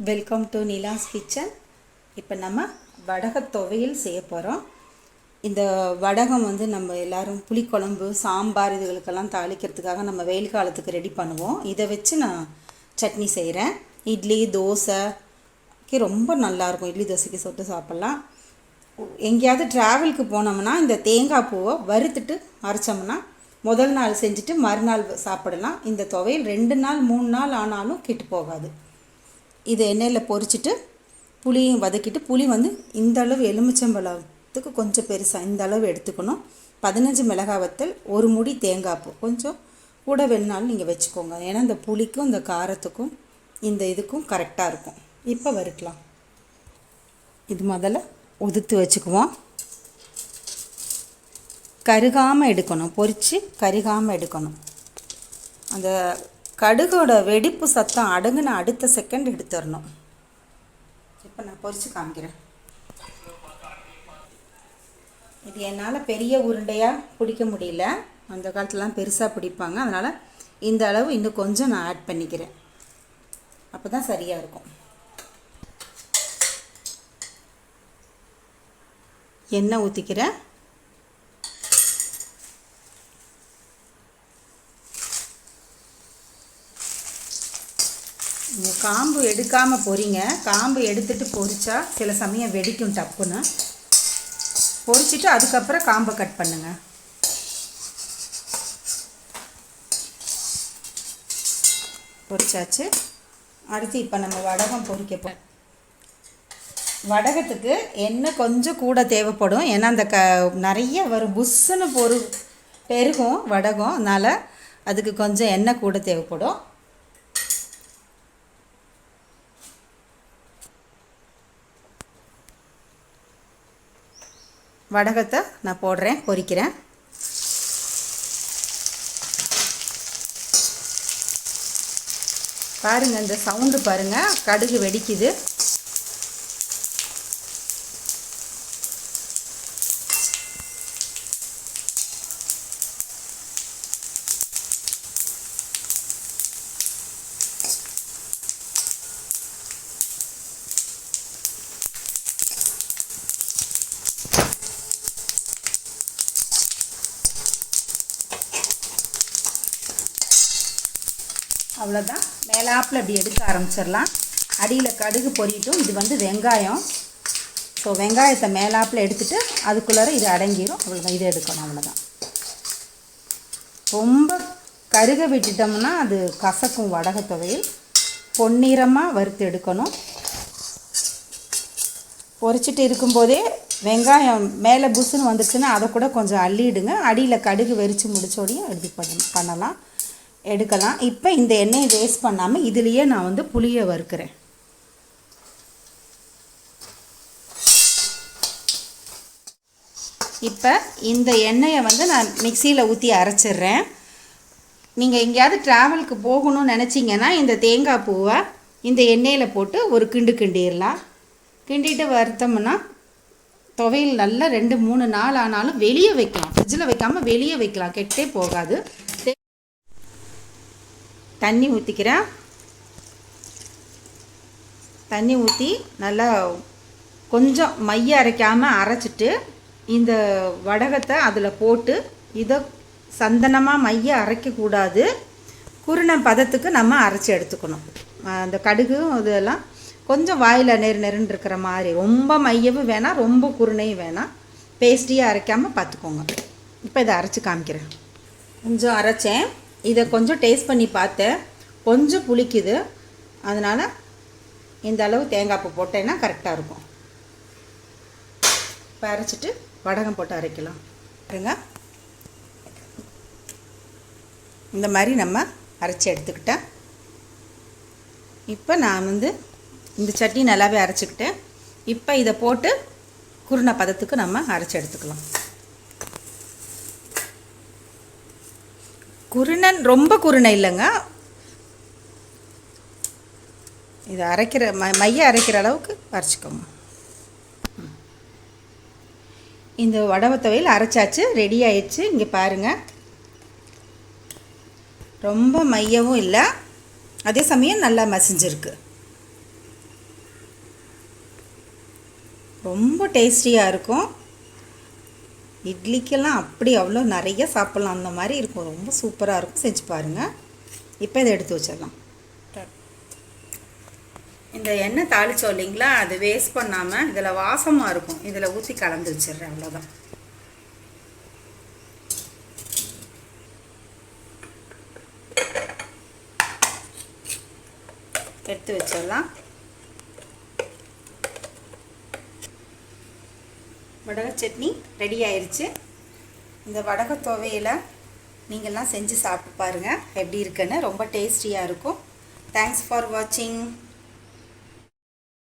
Welcome to Nila's kitchen. இப்போ நம்ம வடக துவையல் செய்ய போகிறோம். இந்த வடகம் நம்ம எல்லோரும் புளிக்குழம்பு, சாம்பார் இதுகளுக்கெல்லாம் தாளிக்கிறதுக்காக நம்ம வெயில் காலத்துக்கு ரெடி பண்ணுவோம். இதை வச்சு நான் சட்னி செய்கிறேன். இட்லி தோசைக்கு ரொம்ப நல்லாயிருக்கும். இட்லி தோசைக்கு சொட்டு சாப்பிட்லாம். எங்கேயாவது ட்ராவலுக்கு போனோம்னா இந்த தேங்காய் பூவை வறுத்துட்டு அரைச்சோம்னா முதல் நாள் செஞ்சுட்டு மறுநாள் சாப்பிடலாம். இந்த துவையல் 2 நாள் 3 நாள் ஆனாலும் கெட்டு போகாது. இது எண்ணெயில் பொரிச்சிட்டு புளியும் வதக்கிட்டு, புளி இந்த அளவு எலுமிச்சம்பழத்துக்கு கொஞ்சம் பெருசாக இந்த அளவு எடுத்துக்கணும். 15 மிளகாய் வத்தல், 1 முடி தேங்காய் பூ, கொஞ்சம் கூட வேணுனாலும் நீங்கள் வச்சுக்கோங்க. ஏன்னா இந்த புளிக்கும் இந்த காரத்துக்கும் இந்த இதுக்கும் கரெக்டாக இருக்கும். இப்போ வறுக்கலாம். இது முதல்ல உதுத்து வச்சுக்குவோம். கருகாமல் எடுக்கணும், பொரித்து கருகாமல் எடுக்கணும். அந்த கடுகோட வெடிப்பு சத்தம் அடங்குன அடுத்த செகண்ட் எடுத்துடணும். இப்போ நான் பொரித்து காமிக்கிறேன். இது என்னால் பெரிய உருண்டையாக பிடிக்க முடியல. அந்த காலத்துலலாம் பெருசாக பிடிப்பாங்க. அதனால் இந்த அளவு இன்னும் கொஞ்சம் நான் ஆட் பண்ணிக்கிறேன். அப்போ தான் சரியாக இருக்கும். எண்ணெய் ஊற்றிக்கிறேன். காம்பு எடுக்காமல் பொரிங்க. காம்பு எடுத்துகிட்டு பொரிச்சா சில சமயம் வெடிக்கும் டப்புன்னு. பொரிச்சிட்டு அதுக்கப்புறம் காம்பை கட் பண்ணுங்கள். பொரிச்சாச்சு. அடுத்து இப்போ நம்ம வடகம் பொரிக்கப்போம். வடகத்துக்கு எண்ணெய் கொஞ்சம் கூட தேவைப்படும். ஏன்னா அந்த நிறைய வரும், புஷ்ஷுன்னு பெருகும் வடகம். அதனால் அதுக்கு கொஞ்சம் எண்ணெய் கூட தேவைப்படும். வடகத்தை நான் போடுறேன், பொரிக்கிறேன். பாருங்கள், இந்த சவுண்டு பாருங்கள், கடுகு வெடிக்குது. அவ்வளோதான். மேலாப்பில் இப்படி எடுக்க ஆரம்பிச்சிடலாம். அடியில் கடுகு பொரியட்டும். இது வெங்காயம். ஸோ வெங்காயத்தை மேலாப்பில் எடுத்துகிட்டு அதுக்குள்ளார இது அடங்கிடும். அவ்வளோதான், இதை எடுக்கணும். அவ்வளோதான். ரொம்ப கருக விட்டுட்டோம்னா அது கசக்கும். வடக துவையல் பொன்னிறமாக வறுத்து எடுக்கணும். பொரிச்சிட்டு இருக்கும்போதே வெங்காயம் மேலே புஷ்ஷுன்னு வந்துடுச்சுன்னா அதை கூட கொஞ்சம் அள்ளிடுங்க. அடியில் கடுகு வெறிச்சு முடிச்சோடையும் பண்ணலாம், எடுக்கலாம். இப்போ இந்த எண்ணெயை வேஸ்ட் பண்ணாமல் இதுலேயே நான் புளியை வறுக்கிறேன். இப்போ இந்த எண்ணெயை நான் மிக்சியில் ஊற்றி அரைச்சிட்றேன். நீங்கள் எங்கேயாவது ட்ராவலுக்கு போகணும்னு நினச்சிங்கன்னா இந்த தேங்காய் பூவை இந்த எண்ணெயில் போட்டு ஒரு கிண்டிடலாம். கிண்டிட்டு வறுத்தோம்னா துவையல் நல்லா 2-3 நாள் ஆனாலும் வெளியே வைக்கலாம். ஃப்ரிட்ஜில் வைக்காமல் வெளியே வைக்கலாம், கெட்டே போகாது. தண்ணி ஊற்றிக்கிறேன். தண்ணி ஊற்றி நல்லா கொஞ்சம் மைய அரைக்காமல் அரைச்சிட்டு இந்த வடகத்தை அதில் போட்டு, இதை சந்தனமாக மைய அரைக்கக்கூடாது. குருணை பதத்துக்கு நம்ம அரைச்சி எடுத்துக்கணும். அந்த கடுகு இதெல்லாம் கொஞ்சம் வாயில் நெருன்னு இருக்கிற மாதிரி, ரொம்ப மையவும் வேணாம், ரொம்ப குருணையும் வேணாம். பேஸ்டியாக அரைக்காமல் பார்த்துக்கோங்க. இப்போ இதை அரைச்சி காமிக்கிறேன். கொஞ்சம் அரைச்சேன். இதை கொஞ்சம் டேஸ்ட் பண்ணி பார்த்தேன், கொஞ்சம் புளிக்குது. அதனால் இந்த அளவு தேங்காய் பூ போட்டேன்னா கரெக்டாக இருக்கும். இப்போ அரைச்சிட்டு வடகம் போட்டு அரைக்கலாம். பாருங்க, இந்த மாதிரி நம்ம அரைச்சி எடுத்துக்கிட்டேன். இப்போ நான் இந்த சட்னி நல்லாவே அரைச்சிக்கிட்டேன். இப்போ இதை போட்டு குருணை பதத்துக்கு நம்ம அரைச்சி எடுத்துக்கலாம். குருணன் ரொம்ப குருணை இல்லைங்க. இதை அரைக்கிற மைய அரைக்கிற அளவுக்கு அரைச்சிக்கோங்க. இந்த வடக துவையல் அரைச்சாச்சு, ரெடி ஆயிடுச்சு. இங்கே பாருங்கள், ரொம்ப மையவும் இல்லை, அதே சமயம் நல்லா மசிஞ்சிருக்கு. ரொம்ப டேஸ்டியாக இருக்கும். இட்லிக்கெல்லாம் அப்படி அவ்வளோ நிறைய சாப்பிட்லாம், அந்த மாதிரி இருக்கும். ரொம்ப சூப்பராக இருக்கும். செஞ்சு பாருங்கள். இப்போ இதை எடுத்து வச்சிடலாம். இந்த எண்ணெய் தாளித்தோம் இல்லைங்களா, அது வேஸ்ட் பண்ணாமல் இதில் வாசமாக இருக்கும், இதில் ஊற்றி கலந்து வச்சிடுறேன். அவ்வளோதான். எடுத்து வச்சிடலாம். வடகை சட்னி ரெடி ஆயிடுச்சு. இந்த வடகை துவையலை நீங்கள்லாம் செஞ்சு சாப்பிட்டு பாருங்கள் எப்படி இருக்குன்னு. ரொம்ப டேஸ்டியாக இருக்கும். தேங்க்ஸ் ஃபார் வாட்சிங்.